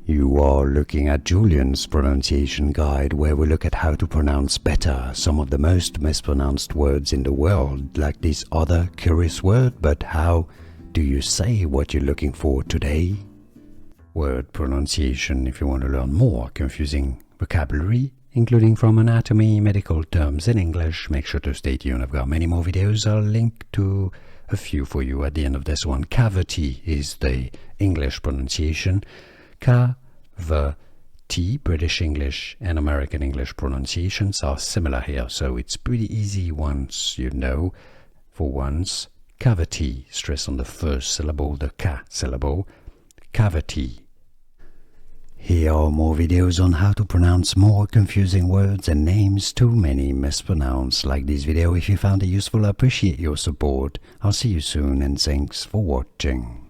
You are looking at Julian's pronunciation guide, where we look at how to pronounce better some of the most mispronounced words in the world, like this other curious word, but how do you say what you're looking for today? Word pronunciation if you want to learn more confusing vocabulary, including from anatomy, medical terms in English. Make sure to stay tuned. I've got many more videos. I'll link to a few for you at the end of this one. Cavity is the English pronunciation. T, British English and American English pronunciations are similar here, so it's pretty easy once you know. For once, cavity, stress on the first syllable, the K syllable, cavity. Here are more videos on how to pronounce more confusing words and names too many mispronounced. Like this video if you found it useful. I appreciate your support. I'll see you soon and thanks for watching.